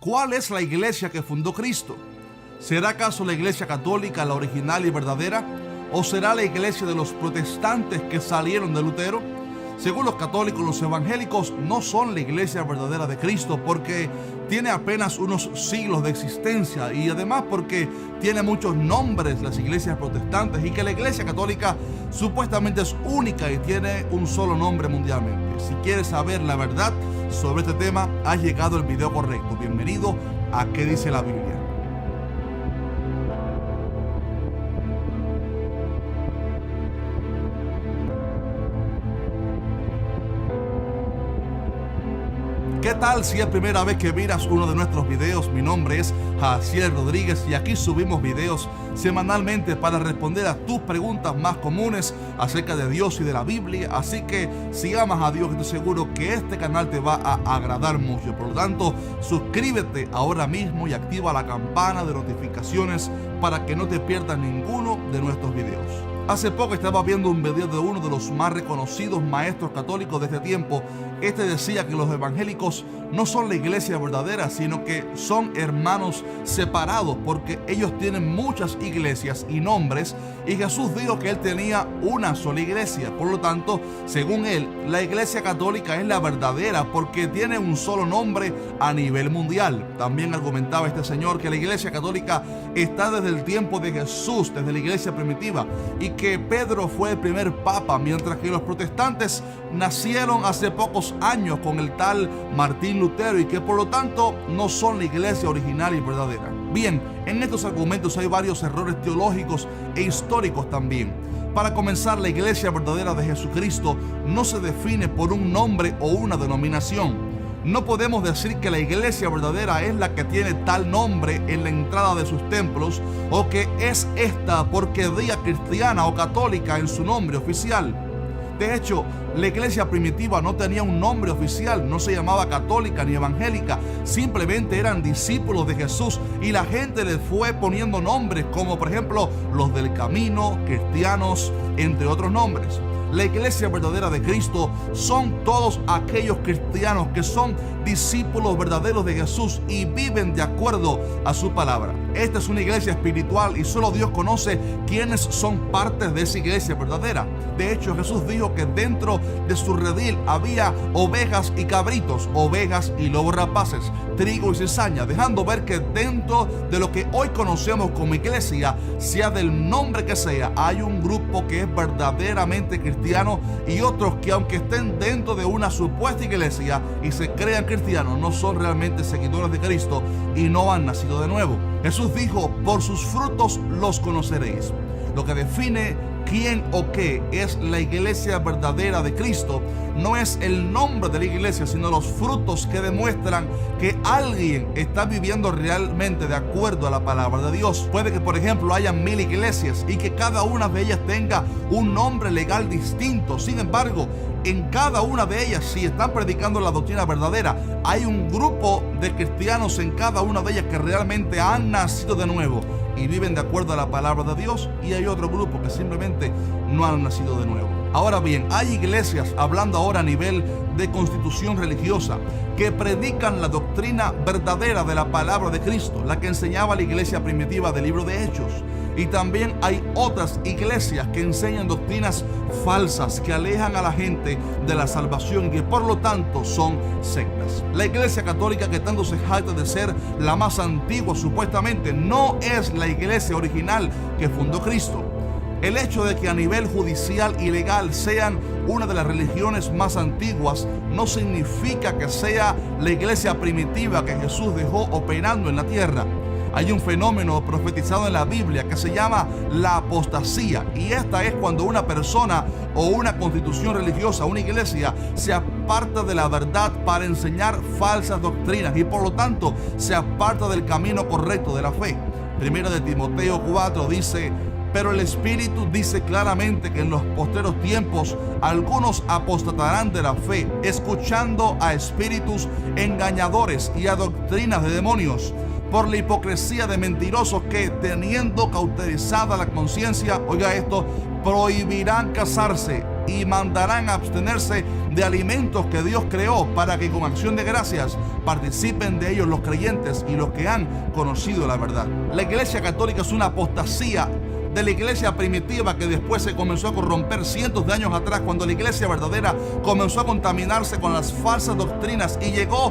¿Cuál es la iglesia que fundó Cristo? ¿Será acaso la iglesia católica la original y verdadera? ¿O será la iglesia de los protestantes que salieron de Lutero? Según los católicos, los evangélicos no son la iglesia verdadera de Cristo porque tiene apenas unos siglos de existencia y además porque tiene muchos nombres las iglesias protestantes y que la iglesia católica supuestamente es única y tiene un solo nombre mundialmente. Si quieres saber la verdad sobre este tema, has llegado al video correcto. Bienvenido a ¿Qué dice la Biblia? ¿Qué tal si es primera vez que miras uno de nuestros videos? Mi nombre es Jaciel Rodríguez y aquí subimos videos semanalmente para responder a tus preguntas más comunes acerca de Dios y de la Biblia. Así que si amas a Dios, estoy seguro que este canal te va a agradar mucho. Por lo tanto, suscríbete ahora mismo y activa la campana de notificaciones para que no te pierdas ninguno de nuestros videos. Hace poco estaba viendo un video de uno de los más reconocidos maestros católicos de este tiempo. Este decía que los evangélicos no son la iglesia verdadera, sino que son hermanos separados porque ellos tienen muchas iglesias y nombres, y Jesús dijo que él tenía una sola iglesia. Por lo tanto, según él, la iglesia católica es la verdadera porque tiene un solo nombre a nivel mundial. También argumentaba este señor que la iglesia católica está desde el tiempo de Jesús, desde la iglesia primitiva, y que Pedro fue el primer papa, mientras que los protestantes nacieron hace pocos años con el tal Martín Lutero y que por lo tanto no son la iglesia original y verdadera. Bien, en estos argumentos hay varios errores teológicos e históricos también. Para comenzar, la iglesia verdadera de Jesucristo no se define por un nombre o una denominación. No podemos decir que la iglesia verdadera es la que tiene tal nombre en la entrada de sus templos o que es esta porque diga cristiana o católica en su nombre oficial. De hecho, la iglesia primitiva no tenía un nombre oficial, no se llamaba católica ni evangélica, simplemente eran discípulos de Jesús y la gente les fue poniendo nombres como por ejemplo los del camino, cristianos, entre otros nombres. La iglesia verdadera de Cristo son todos aquellos cristianos que son discípulos verdaderos de Jesús y viven de acuerdo a su palabra. Esta es una iglesia espiritual y solo Dios conoce quiénes son partes de esa iglesia verdadera. De hecho, Jesús dijo que dentro de su redil había ovejas y cabritos, ovejas y lobos rapaces, trigo y cizaña, dejando ver que dentro de lo que hoy conocemos como iglesia, sea del nombre que sea, hay un grupo que es verdaderamente cristiano y otros que aunque estén dentro de una supuesta iglesia y se crean cristianos, no son realmente seguidores de Cristo y no han nacido de nuevo. Jesús dijo, por sus frutos los conoceréis. Lo que define quién o qué es la iglesia verdadera de Cristo no es el nombre de la iglesia, sino los frutos que demuestran que alguien está viviendo realmente de acuerdo a la palabra de Dios. Puede que, por ejemplo, haya 1000 iglesias y que cada una de ellas tenga un nombre legal distinto. Sin embargo, en cada una de ellas, si están predicando la doctrina verdadera, hay un grupo de cristianos en cada una de ellas que realmente han nacido de nuevo y viven de acuerdo a la palabra de Dios, y hay otro grupo que simplemente no han nacido de nuevo. Ahora bien, hay iglesias, hablando ahora a nivel de constitución religiosa, que predican la doctrina verdadera de la palabra de Cristo, la que enseñaba la iglesia primitiva del libro de Hechos. Y también hay otras iglesias que enseñan doctrinas falsas que alejan a la gente de la salvación y que por lo tanto son sectas. La iglesia católica, que tanto se jacta de ser la más antigua supuestamente, no es la iglesia original que fundó Cristo. El hecho de que a nivel judicial y legal sean una de las religiones más antiguas no significa que sea la iglesia primitiva que Jesús dejó operando en la tierra. Hay un fenómeno profetizado en la Biblia que se llama la apostasía, y esta es cuando una persona o una constitución religiosa, una iglesia, se aparta de la verdad para enseñar falsas doctrinas y por lo tanto se aparta del camino correcto de la fe. Primera de Timoteo 4 dice: pero el Espíritu dice claramente que en los postreros tiempos algunos apostatarán de la fe, escuchando a espíritus engañadores y a doctrinas de demonios, por la hipocresía de mentirosos que, teniendo cauterizada la conciencia, oiga esto, prohibirán casarse y mandarán a abstenerse de alimentos que Dios creó para que con acción de gracias participen de ellos los creyentes y los que han conocido la verdad. La Iglesia Católica es una apostasía de la iglesia primitiva que después se comenzó a corromper cientos de años atrás, cuando la iglesia verdadera comenzó a contaminarse con las falsas doctrinas y llegó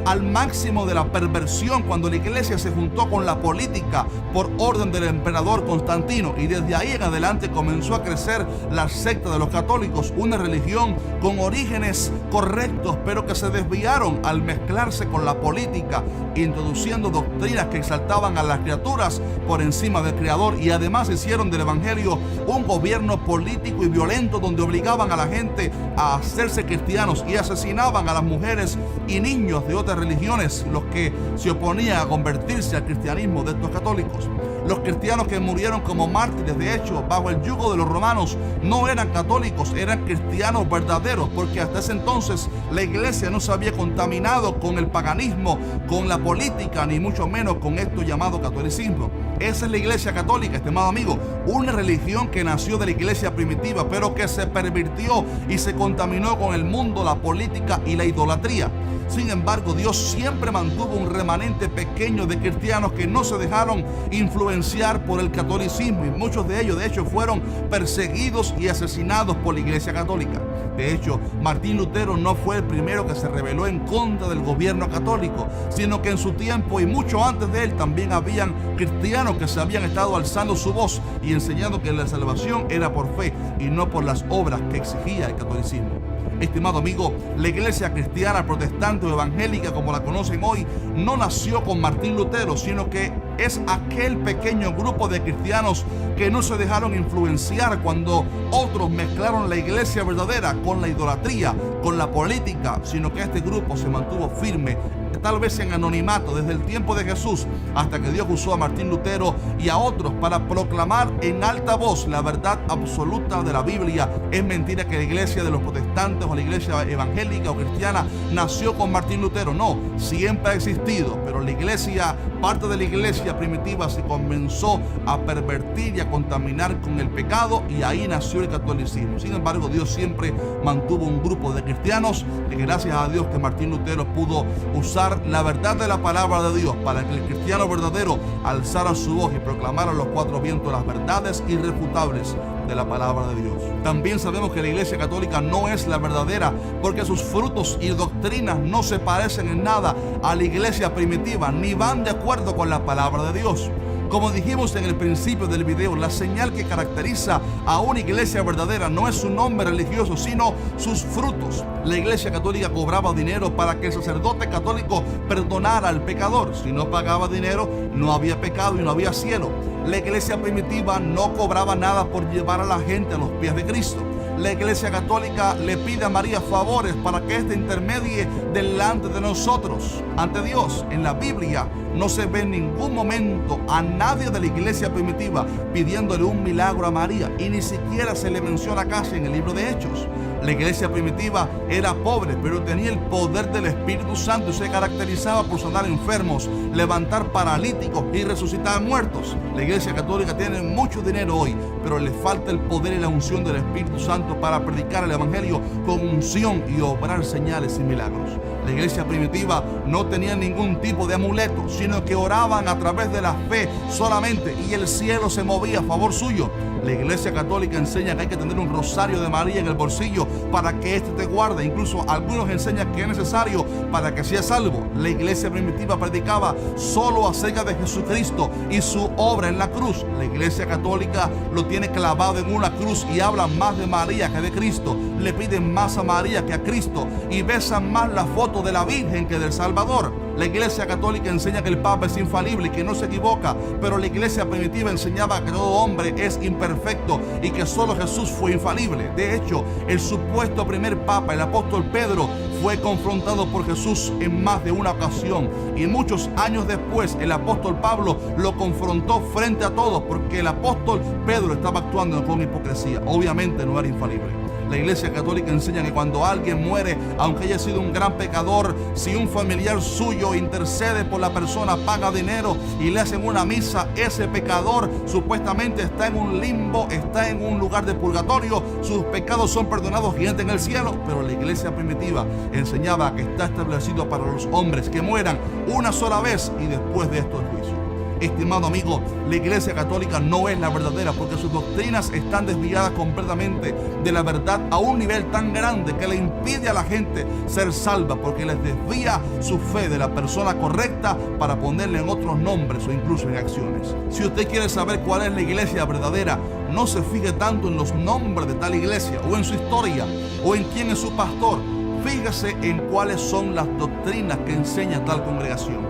al máximo de la perversión cuando la iglesia se juntó con la política por orden del emperador Constantino, y desde ahí en adelante comenzó a crecer la secta de los católicos, una religión con orígenes correctos pero que se desviaron al mezclarse con la política, introduciendo doctrinas que exaltaban a las criaturas por encima del Creador, y además hicieron del evangelio un gobierno político y violento donde obligaban a la gente a hacerse cristianos y asesinaban a las mujeres y niños de otras religiones, los que se oponían a convertirse al cristianismo de estos católicos. Los cristianos que murieron como mártires, de hecho, bajo el yugo de los romanos, no eran católicos, eran cristianos verdaderos, porque hasta ese entonces la iglesia no se había contaminado con el paganismo, con la política, ni mucho menos con esto llamado catolicismo. Esa es la iglesia católica, estimado amigo, una religión que nació de la iglesia primitiva, pero que se pervirtió y se contaminó con el mundo, la política y la idolatría. Sin embargo, Dios siempre mantuvo un remanente pequeño de cristianos que no se dejaron influenciar por el catolicismo, y muchos de ellos, de hecho, fueron perseguidos y asesinados por la Iglesia Católica. De hecho, Martín Lutero no fue el primero que se rebeló en contra del gobierno católico, sino que en su tiempo y mucho antes de él también habían cristianos que se habían estado alzando su voz y enseñando que la salvación era por fe y no por las obras que exigía el catolicismo. Estimado amigo, la iglesia cristiana, protestante o evangélica como la conocen hoy, no nació con Martín Lutero, sino que es aquel pequeño grupo de cristianos que no se dejaron influenciar cuando otros mezclaron la iglesia verdadera con la idolatría, con la política, sino que este grupo se mantuvo firme, tal vez en anonimato, desde el tiempo de Jesús hasta que Dios usó a Martín Lutero y a otros para proclamar en alta voz la verdad absoluta de la Biblia. Es mentira que la iglesia de los protestantes o la iglesia evangélica o cristiana nació con Martín Lutero. No, siempre ha existido, pero la iglesia, parte de la iglesia primitiva, se comenzó a pervertir y a contaminar con el pecado, y ahí nació el catolicismo. Sin embargo, Dios siempre mantuvo un grupo de cristianos que, gracias a Dios, que Martín Lutero pudo usar la verdad de la palabra de Dios para que el cristiano verdadero alzara su voz y proclamara a los cuatro vientos las verdades irrefutables de la palabra de Dios. También sabemos que la iglesia católica no es la verdadera porque sus frutos y doctrinas no se parecen en nada a la iglesia primitiva ni van de acuerdo con la palabra de Dios. Como dijimos en el principio del video, la señal que caracteriza a una iglesia verdadera no es su nombre religioso, sino sus frutos. La iglesia católica cobraba dinero para que el sacerdote católico perdonara al pecador. Si no pagaba dinero, no había pecado y no había cielo. La iglesia primitiva no cobraba nada por llevar a la gente a los pies de Cristo. La iglesia católica le pide a María favores para que éste intermedie delante de nosotros ante Dios. En la Biblia no se ve en ningún momento a nadie de la iglesia primitiva pidiéndole un milagro a María, y ni siquiera se le menciona casi en el libro de Hechos. La iglesia primitiva era pobre, pero tenía el poder del Espíritu Santo y se caracterizaba por sanar enfermos, levantar paralíticos y resucitar muertos. La iglesia católica tiene mucho dinero hoy, pero le falta el poder y la unción del Espíritu Santo para predicar el evangelio con unción y obrar señales y milagros. La iglesia primitiva no tenía ningún tipo de amuleto, sino que oraban a través de la fe solamente, y el cielo se movía a favor suyo. La iglesia católica enseña que hay que tener un rosario de María en el bolsillo para que éste te guarde. Incluso algunos enseñan que es necesario para que seas salvo. La iglesia primitiva predicaba solo acerca de Jesucristo y su obra en la cruz. La iglesia católica lo tiene clavado en una cruz y habla más de María que de Cristo. Le piden más a María que a Cristo y besan más la foto de la Virgen que del Salvador. La iglesia católica enseña que el Papa es infalible y que no se equivoca, pero la iglesia primitiva enseñaba que todo hombre es imperfecto y que solo Jesús fue infalible. De hecho, el supuesto primer Papa, el apóstol Pedro, fue confrontado por Jesús en más de una ocasión, y muchos años después el apóstol Pablo lo confrontó frente a todos porque el apóstol Pedro estaba actuando con hipocresía. Obviamente no era infalible. La Iglesia Católica enseña que cuando alguien muere, aunque haya sido un gran pecador, si un familiar suyo intercede por la persona, paga dinero y le hacen una misa, ese pecador supuestamente está en un limbo, está en un lugar de purgatorio, sus pecados son perdonados y entra en el cielo. Pero la iglesia primitiva enseñaba que está establecido para los hombres que mueran una sola vez y después de esto el juicio. Estimado amigo, la Iglesia Católica no es la verdadera porque sus doctrinas están desviadas completamente de la verdad a un nivel tan grande que le impide a la gente ser salva, porque les desvía su fe de la persona correcta para ponerle en otros nombres o incluso en acciones. Si usted quiere saber cuál es la iglesia verdadera, no se fije tanto en los nombres de tal iglesia o en su historia o en quién es su pastor. Fíjese en cuáles son las doctrinas que enseña tal congregación.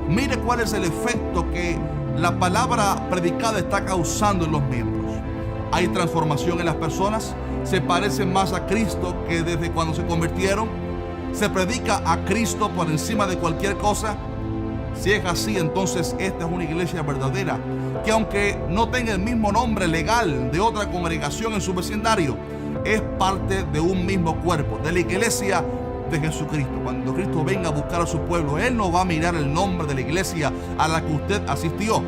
Mire cuál es el efecto que la palabra predicada está causando en los miembros. ¿Hay transformación en las personas? ¿Se parecen más a Cristo que desde cuando se convirtieron? ¿Se predica a Cristo por encima de cualquier cosa? Si es así, entonces esta es una iglesia verdadera, que aunque no tenga el mismo nombre legal de otra congregación en su vecindario, es parte de un mismo cuerpo, de la iglesia de Jesucristo. Cuando Cristo venga a buscar a su pueblo, Él no va a mirar el nombre de la iglesia a la que usted asistió.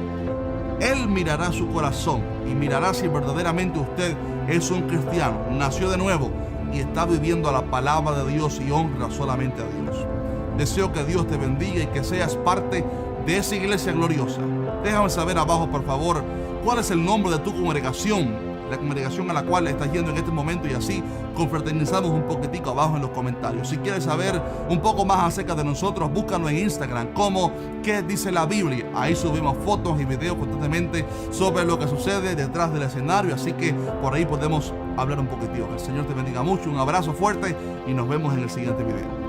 Él mirará su corazón y mirará si verdaderamente usted es un cristiano, nació de nuevo y está viviendo la palabra de Dios y honra solamente a Dios. Deseo que Dios te bendiga y que seas parte de esa iglesia gloriosa. Déjame saber abajo, por favor, cuál es el nombre de tu congregación, la congregación a la cual estás yendo en este momento, y así confraternizamos un poquitico abajo en los comentarios. Si quieres saber un poco más acerca de nosotros, búscanos en Instagram como ¿Qué dice la Biblia? Ahí subimos fotos y videos constantemente sobre lo que sucede detrás del escenario, así que por ahí podemos hablar un poquitito. El Señor te bendiga mucho, un abrazo fuerte y nos vemos en el siguiente video.